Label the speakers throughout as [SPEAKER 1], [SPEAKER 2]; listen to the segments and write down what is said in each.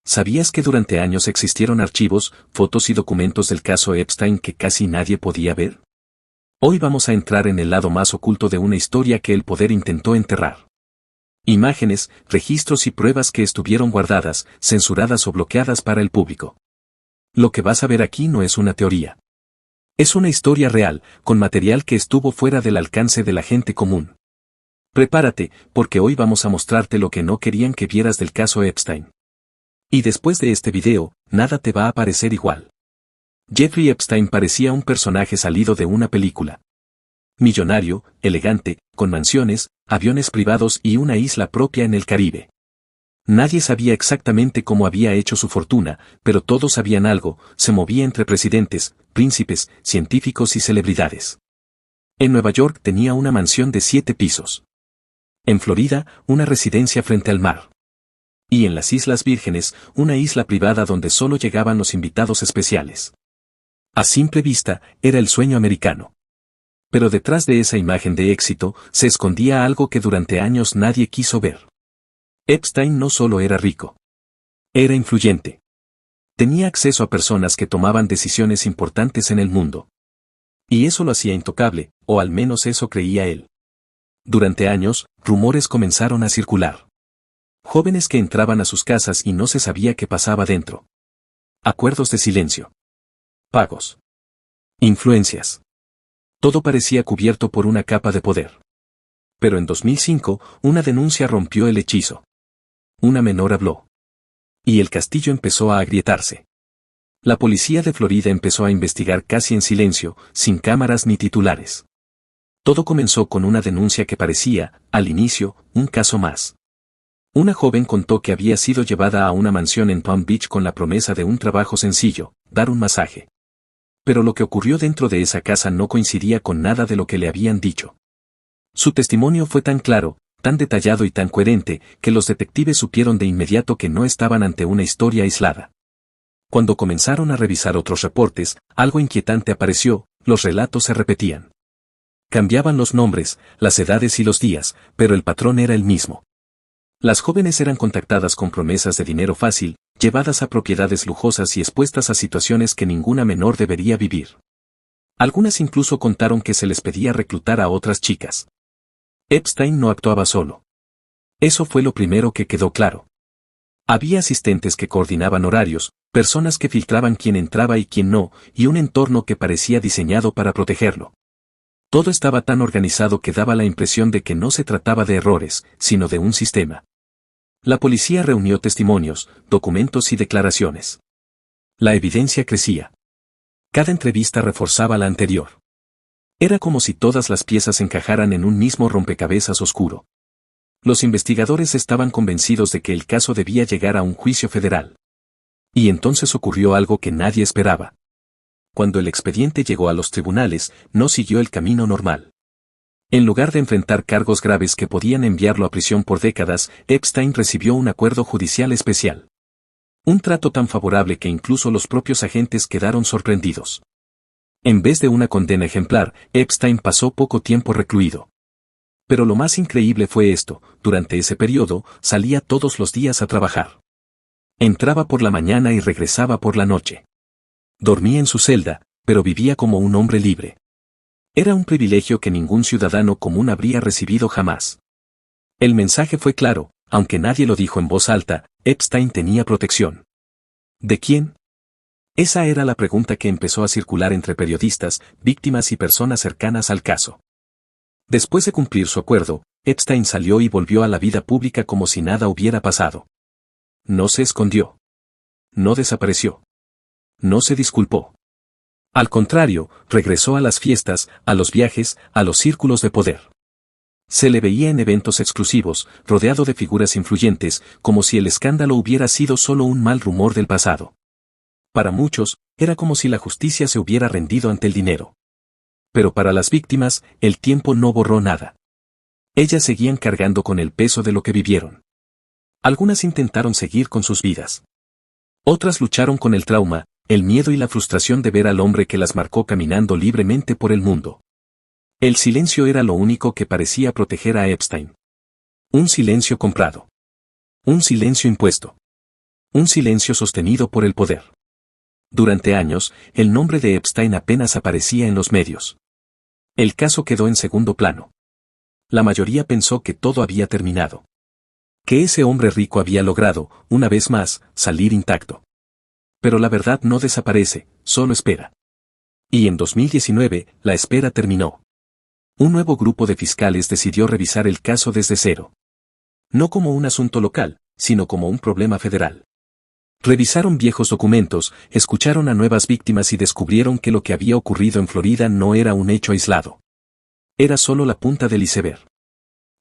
[SPEAKER 1] ¿Sabías que durante años existieron archivos, fotos y documentos del caso Epstein que casi nadie podía ver? Hoy vamos a entrar en el lado más oculto de una historia que el poder intentó enterrar. Imágenes, registros y pruebas que estuvieron guardadas, censuradas o bloqueadas para el público. Lo que vas a ver aquí no es una teoría. Es una historia real, con material que estuvo fuera del alcance de la gente común. Prepárate, porque hoy vamos a mostrarte lo que no querían que vieras del caso Epstein. Y después de este video, nada te va a parecer igual. Jeffrey Epstein parecía un personaje salido de una película. Millonario, elegante, con mansiones, aviones privados y una isla propia en el Caribe. Nadie sabía exactamente cómo había hecho su fortuna, pero todos sabían algo, se movía entre presidentes, príncipes, científicos y celebridades. En Nueva York tenía una mansión de 7 pisos. En Florida, una residencia frente al mar. Y en las Islas Vírgenes, una isla privada donde solo llegaban los invitados especiales. A simple vista, era el sueño americano. Pero detrás de esa imagen de éxito, se escondía algo que durante años nadie quiso ver. Epstein no solo era rico. Era influyente. Tenía acceso a personas que tomaban decisiones importantes en el mundo. Y eso lo hacía intocable, o al menos eso creía él. Durante años, rumores comenzaron a circular. Jóvenes que entraban a sus casas y no se sabía qué pasaba dentro. Acuerdos de silencio. Pagos. Influencias. Todo parecía cubierto por una capa de poder. Pero en 2005, una denuncia rompió el hechizo. Una menor habló. Y el castillo empezó a agrietarse. La policía de Florida empezó a investigar casi en silencio, sin cámaras ni titulares. Todo comenzó con una denuncia que parecía, al inicio, un caso más. Una joven contó que había sido llevada a una mansión en Palm Beach con la promesa de un trabajo sencillo, dar un masaje. Pero lo que ocurrió dentro de esa casa no coincidía con nada de lo que le habían dicho. Su testimonio fue tan claro, tan detallado y tan coherente, que los detectives supieron de inmediato que no estaban ante una historia aislada. Cuando comenzaron a revisar otros reportes, algo inquietante apareció, los relatos se repetían. Cambiaban los nombres, las edades y los días, pero el patrón era el mismo. Las jóvenes eran contactadas con promesas de dinero fácil, llevadas a propiedades lujosas y expuestas a situaciones que ninguna menor debería vivir. Algunas incluso contaron que se les pedía reclutar a otras chicas. Epstein no actuaba solo. Eso fue lo primero que quedó claro. Había asistentes que coordinaban horarios, personas que filtraban quién entraba y quién no, y un entorno que parecía diseñado para protegerlo. Todo estaba tan organizado que daba la impresión de que no se trataba de errores, sino de un sistema. La policía reunió testimonios, documentos y declaraciones. La evidencia crecía. Cada entrevista reforzaba la anterior. Era como si todas las piezas encajaran en un mismo rompecabezas oscuro. Los investigadores estaban convencidos de que el caso debía llegar a un juicio federal. Y entonces ocurrió algo que nadie esperaba. Cuando el expediente llegó a los tribunales, no siguió el camino normal. En lugar de enfrentar cargos graves que podían enviarlo a prisión por décadas, Epstein recibió un acuerdo judicial especial. Un trato tan favorable que incluso los propios agentes quedaron sorprendidos. En vez de una condena ejemplar, Epstein pasó poco tiempo recluido. Pero lo más increíble fue esto: durante ese periodo, salía todos los días a trabajar. Entraba por la mañana y regresaba por la noche. Dormía en su celda, pero vivía como un hombre libre. Era un privilegio que ningún ciudadano común habría recibido jamás. El mensaje fue claro, aunque nadie lo dijo en voz alta: Epstein tenía protección. ¿De quién? Esa era la pregunta que empezó a circular entre periodistas, víctimas y personas cercanas al caso. Después de cumplir su acuerdo, Epstein salió y volvió a la vida pública como si nada hubiera pasado. No se escondió. No desapareció. No se disculpó. Al contrario, regresó a las fiestas, a los viajes, a los círculos de poder. Se le veía en eventos exclusivos, rodeado de figuras influyentes, como si el escándalo hubiera sido solo un mal rumor del pasado. Para muchos, era como si la justicia se hubiera rendido ante el dinero. Pero para las víctimas, el tiempo no borró nada. Ellas seguían cargando con el peso de lo que vivieron. Algunas intentaron seguir con sus vidas. Otras lucharon con el trauma, el miedo y la frustración de ver al hombre que las marcó caminando libremente por el mundo. El silencio era lo único que parecía proteger a Epstein. Un silencio comprado. Un silencio impuesto. Un silencio sostenido por el poder. Durante años, el nombre de Epstein apenas aparecía en los medios. El caso quedó en segundo plano. La mayoría pensó que todo había terminado. Que ese hombre rico había logrado, una vez más, salir intacto. Pero la verdad no desaparece, solo espera. Y en 2019, la espera terminó. Un nuevo grupo de fiscales decidió revisar el caso desde cero. No como un asunto local, sino como un problema federal. Revisaron viejos documentos, escucharon a nuevas víctimas y descubrieron que lo que había ocurrido en Florida no era un hecho aislado. Era solo la punta del iceberg.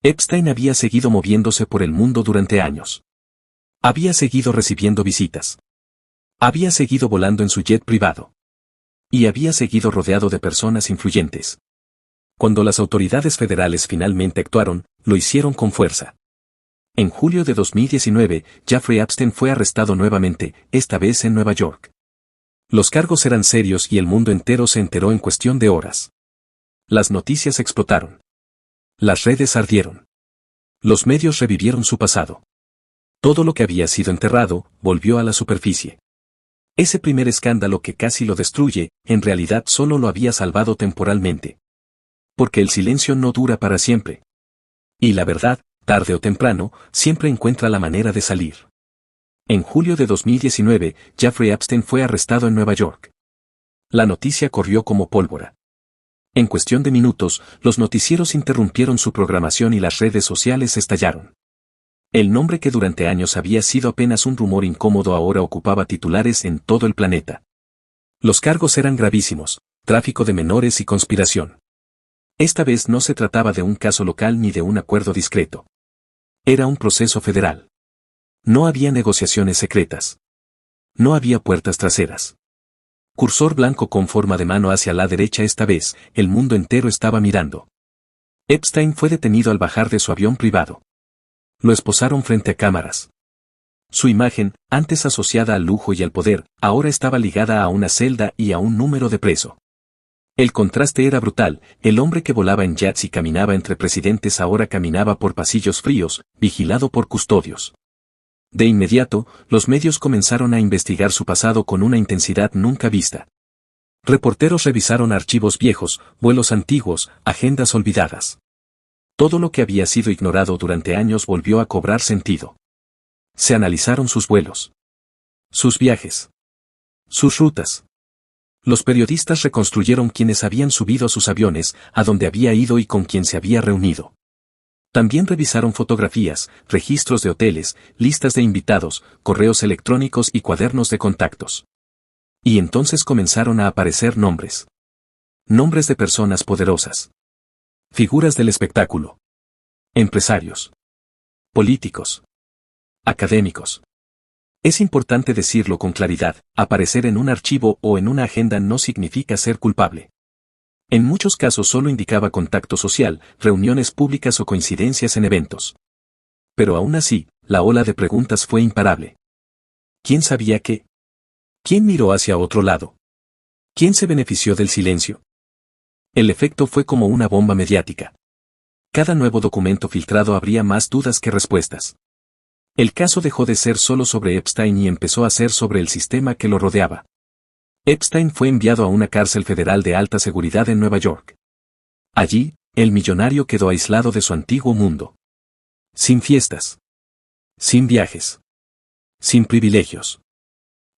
[SPEAKER 1] Epstein había seguido moviéndose por el mundo durante años. Había seguido recibiendo visitas. Había seguido volando en su jet privado. Y había seguido rodeado de personas influyentes. Cuando las autoridades federales finalmente actuaron, lo hicieron con fuerza. En julio de 2019, Jeffrey Epstein fue arrestado nuevamente, esta vez en Nueva York. Los cargos eran serios y el mundo entero se enteró en cuestión de horas. Las noticias explotaron. Las redes ardieron. Los medios revivieron su pasado. Todo lo que había sido enterrado, volvió a la superficie. Ese primer escándalo que casi lo destruye, en realidad solo lo había salvado temporalmente. Porque el silencio no dura para siempre. Y la verdad, tarde o temprano, siempre encuentra la manera de salir. En julio de 2019, Jeffrey Epstein fue arrestado en Nueva York. La noticia corrió como pólvora. En cuestión de minutos, los noticieros interrumpieron su programación y las redes sociales estallaron. El nombre que durante años había sido apenas un rumor incómodo ahora ocupaba titulares en todo el planeta. Los cargos eran gravísimos: tráfico de menores y conspiración. Esta vez no se trataba de un caso local ni de un acuerdo discreto. Era un proceso federal. No había negociaciones secretas. No había puertas traseras. Cursor blanco con forma de mano hacia la derecha esta vez, el mundo entero estaba mirando. Epstein fue detenido al bajar de su avión privado. Lo esposaron frente a cámaras. Su imagen, antes asociada al lujo y al poder, ahora estaba ligada a una celda y a un número de preso. El contraste era brutal: el hombre que volaba en jets y caminaba entre presidentes ahora caminaba por pasillos fríos, vigilado por custodios. De inmediato, los medios comenzaron a investigar su pasado con una intensidad nunca vista. Reporteros revisaron archivos viejos, vuelos antiguos, agendas olvidadas. Todo lo que había sido ignorado durante años volvió a cobrar sentido. Se analizaron sus vuelos, sus viajes, sus rutas. Los periodistas reconstruyeron quiénes habían subido a sus aviones, a dónde había ido y con quién se había reunido. También revisaron fotografías, registros de hoteles, listas de invitados, correos electrónicos y cuadernos de contactos. Y entonces comenzaron a aparecer nombres. Nombres de personas poderosas. Figuras del espectáculo. Empresarios. Políticos. Académicos. Es importante decirlo con claridad: aparecer en un archivo o en una agenda no significa ser culpable. En muchos casos solo indicaba contacto social, reuniones públicas o coincidencias en eventos. Pero aún así, la ola de preguntas fue imparable. ¿Quién sabía qué? ¿Quién miró hacia otro lado? ¿Quién se benefició del silencio? El efecto fue como una bomba mediática. Cada nuevo documento filtrado abría más dudas que respuestas. El caso dejó de ser solo sobre Epstein y empezó a ser sobre el sistema que lo rodeaba. Epstein fue enviado a una cárcel federal de alta seguridad en Nueva York. Allí, el millonario quedó aislado de su antiguo mundo. Sin fiestas. Sin viajes. Sin privilegios.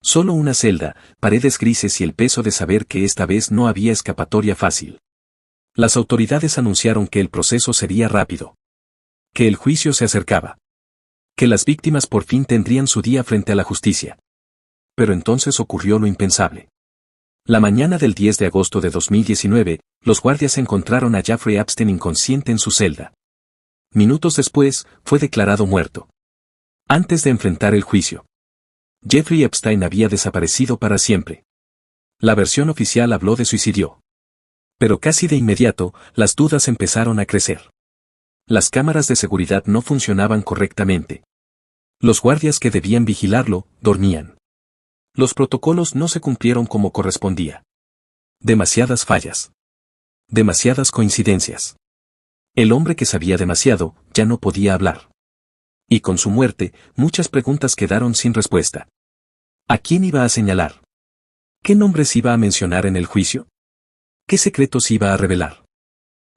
[SPEAKER 1] Solo una celda, paredes grises y el peso de saber que esta vez no había escapatoria fácil. Las autoridades anunciaron que el proceso sería rápido. Que el juicio se acercaba. Que las víctimas por fin tendrían su día frente a la justicia. Pero entonces ocurrió lo impensable. La mañana del 10 de agosto de 2019, los guardias encontraron a Jeffrey Epstein inconsciente en su celda. Minutos después, fue declarado muerto. Antes de enfrentar el juicio, Jeffrey Epstein había desaparecido para siempre. La versión oficial habló de suicidio. Pero casi de inmediato, las dudas empezaron a crecer. Las cámaras de seguridad no funcionaban correctamente. Los guardias que debían vigilarlo, dormían. Los protocolos no se cumplieron como correspondía. Demasiadas fallas. Demasiadas coincidencias. El hombre que sabía demasiado, ya no podía hablar. Y con su muerte, muchas preguntas quedaron sin respuesta. ¿A quién iba a señalar? ¿Qué nombres iba a mencionar en el juicio? ¿Qué secretos iba a revelar?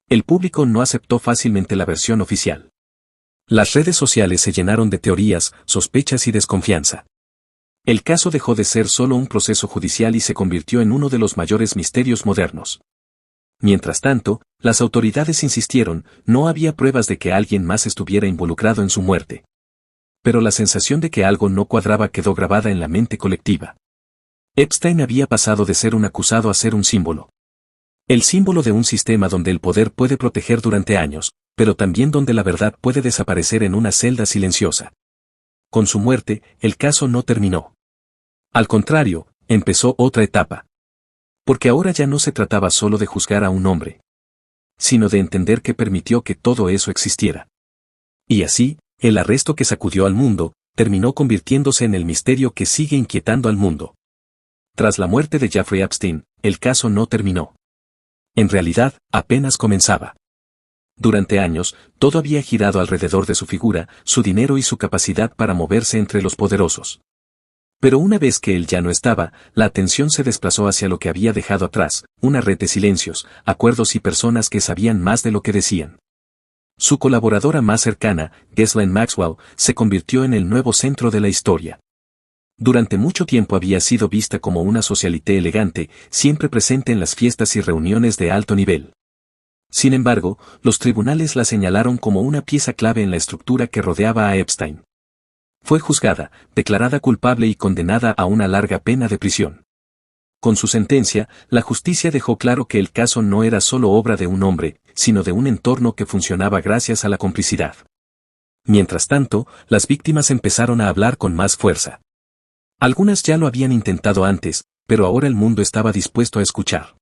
[SPEAKER 1] El público no aceptó fácilmente la versión oficial. Las redes sociales se llenaron de teorías, sospechas y desconfianza. El caso dejó de ser solo un proceso judicial y se convirtió en uno de los mayores misterios modernos. Mientras tanto, las autoridades insistieron, no había pruebas de que alguien más estuviera involucrado en su muerte. Pero la sensación de que algo no cuadraba quedó grabada en la mente colectiva. Epstein había pasado de ser un acusado a ser un símbolo. El símbolo de un sistema donde el poder puede proteger durante años, pero también donde la verdad puede desaparecer en una celda silenciosa. Con su muerte, el caso no terminó. Al contrario, empezó otra etapa. Porque ahora ya no se trataba solo de juzgar a un hombre, sino de entender qué permitió que todo eso existiera. Y así, el arresto que sacudió al mundo, terminó convirtiéndose en el misterio que sigue inquietando al mundo. Tras la muerte de Jeffrey Epstein, el caso no terminó. En realidad, apenas comenzaba. Durante años, todo había girado alrededor de su figura, su dinero y su capacidad para moverse entre los poderosos. Pero una vez que él ya no estaba, la atención se desplazó hacia lo que había dejado atrás, una red de silencios, acuerdos y personas que sabían más de lo que decían. Su colaboradora más cercana, Ghislaine Maxwell, se convirtió en el nuevo centro de la historia. Durante mucho tiempo había sido vista como una socialité elegante, siempre presente en las fiestas y reuniones de alto nivel. Sin embargo, los tribunales la señalaron como una pieza clave en la estructura que rodeaba a Epstein. Fue juzgada, declarada culpable y condenada a una larga pena de prisión. Con su sentencia, la justicia dejó claro que el caso no era solo obra de un hombre, sino de un entorno que funcionaba gracias a la complicidad. Mientras tanto, las víctimas empezaron a hablar con más fuerza. Algunas ya lo habían intentado antes, pero ahora el mundo estaba dispuesto a escuchar.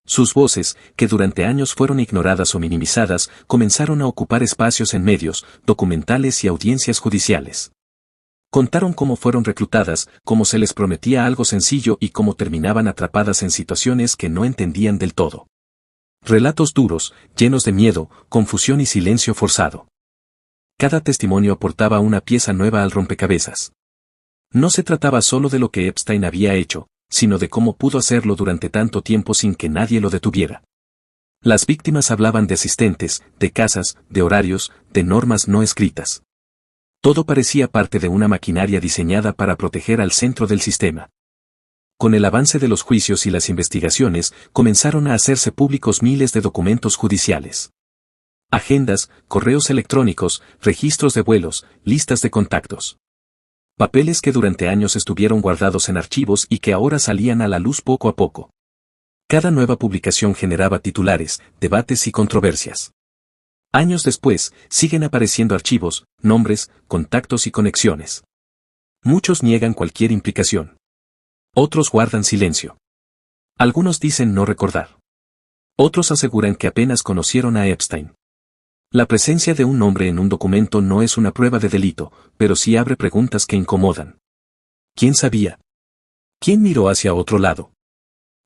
[SPEAKER 1] Sus voces, que durante años fueron ignoradas o minimizadas, comenzaron a ocupar espacios en medios, documentales y audiencias judiciales. Contaron cómo fueron reclutadas, cómo se les prometía algo sencillo y cómo terminaban atrapadas en situaciones que no entendían del todo. Relatos duros, llenos de miedo, confusión y silencio forzado. Cada testimonio aportaba una pieza nueva al rompecabezas. No se trataba solo de lo que Epstein había hecho, sino de cómo pudo hacerlo durante tanto tiempo sin que nadie lo detuviera. Las víctimas hablaban de asistentes, de casas, de horarios, de normas no escritas. Todo parecía parte de una maquinaria diseñada para proteger al centro del sistema. Con el avance de los juicios y las investigaciones, comenzaron a hacerse públicos miles de documentos judiciales. Agendas, correos electrónicos, registros de vuelos, listas de contactos. Papeles que durante años estuvieron guardados en archivos y que ahora salían a la luz poco a poco. Cada nueva publicación generaba titulares, debates y controversias. Años después, siguen apareciendo archivos, nombres, contactos y conexiones. Muchos niegan cualquier implicación. Otros guardan silencio. Algunos dicen no recordar. Otros aseguran que apenas conocieron a Epstein. La presencia de un nombre en un documento no es una prueba de delito, pero sí abre preguntas que incomodan. ¿Quién sabía? ¿Quién miró hacia otro lado?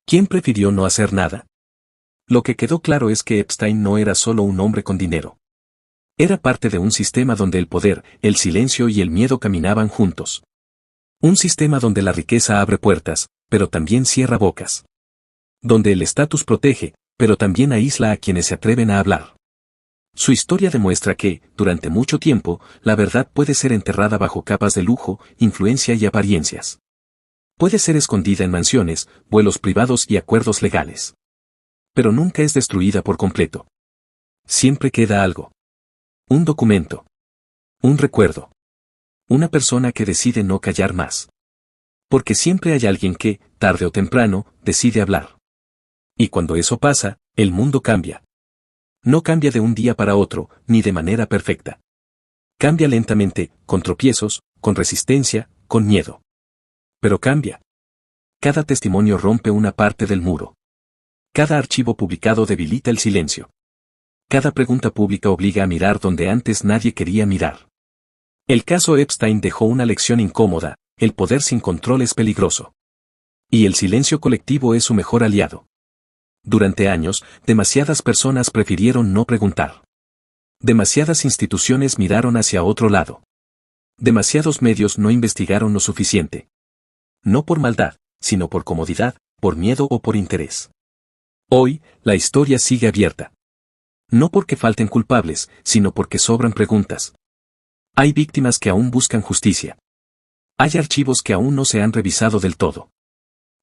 [SPEAKER 1] ¿Quién prefirió no hacer nada? Lo que quedó claro es que Epstein no era solo un hombre con dinero. Era parte de un sistema donde el poder, el silencio y el miedo caminaban juntos. Un sistema donde la riqueza abre puertas, pero también cierra bocas. Donde el estatus protege, pero también aísla a quienes se atreven a hablar. Su historia demuestra que, durante mucho tiempo, la verdad puede ser enterrada bajo capas de lujo, influencia y apariencias. Puede ser escondida en mansiones, vuelos privados y acuerdos legales. Pero nunca es destruida por completo. Siempre queda algo. Un documento. Un recuerdo. Una persona que decide no callar más. Porque siempre hay alguien que, tarde o temprano, decide hablar. Y cuando eso pasa, el mundo cambia. No cambia de un día para otro, ni de manera perfecta. Cambia lentamente, con tropiezos, con resistencia, con miedo. Pero cambia. Cada testimonio rompe una parte del muro. Cada archivo publicado debilita el silencio. Cada pregunta pública obliga a mirar donde antes nadie quería mirar. El caso Epstein dejó una lección incómoda: el poder sin control es peligroso. Y el silencio colectivo es su mejor aliado. Durante años, demasiadas personas prefirieron no preguntar. Demasiadas instituciones miraron hacia otro lado. Demasiados medios no investigaron lo suficiente. No por maldad, sino por comodidad, por miedo o por interés. Hoy, la historia sigue abierta. No porque falten culpables, sino porque sobran preguntas. Hay víctimas que aún buscan justicia. Hay archivos que aún no se han revisado del todo.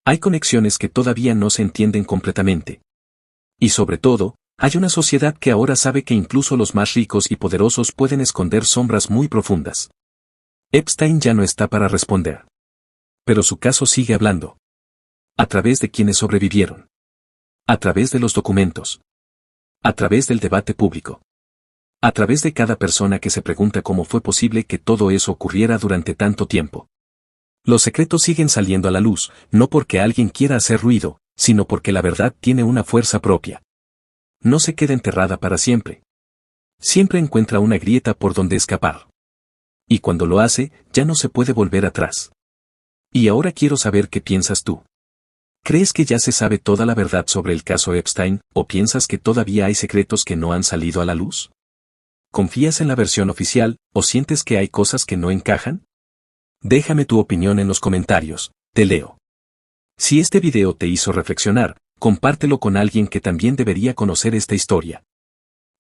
[SPEAKER 1] Hay conexiones que todavía no se entienden completamente. Y sobre todo, hay una sociedad que ahora sabe que incluso los más ricos y poderosos pueden esconder sombras muy profundas. Epstein ya no está para responder. Pero su caso sigue hablando. A través de quienes sobrevivieron. A través de los documentos. A través del debate público. A través de cada persona que se pregunta cómo fue posible que todo eso ocurriera durante tanto tiempo. Los secretos siguen saliendo a la luz, no porque alguien quiera hacer ruido, sino porque la verdad tiene una fuerza propia. No se queda enterrada para siempre. Siempre encuentra una grieta por donde escapar. Y cuando lo hace, ya no se puede volver atrás. Y ahora quiero saber qué piensas tú. ¿Crees que ya se sabe toda la verdad sobre el caso Epstein, o piensas que todavía hay secretos que no han salido a la luz? ¿Confías en la versión oficial, o sientes que hay cosas que no encajan? Déjame tu opinión en los comentarios, te leo. Si este video te hizo reflexionar, compártelo con alguien que también debería conocer esta historia.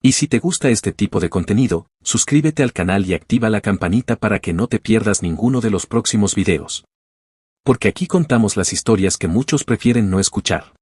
[SPEAKER 1] Y si te gusta este tipo de contenido, suscríbete al canal y activa la campanita para que no te pierdas ninguno de los próximos videos. Porque aquí contamos las historias que muchos prefieren no escuchar.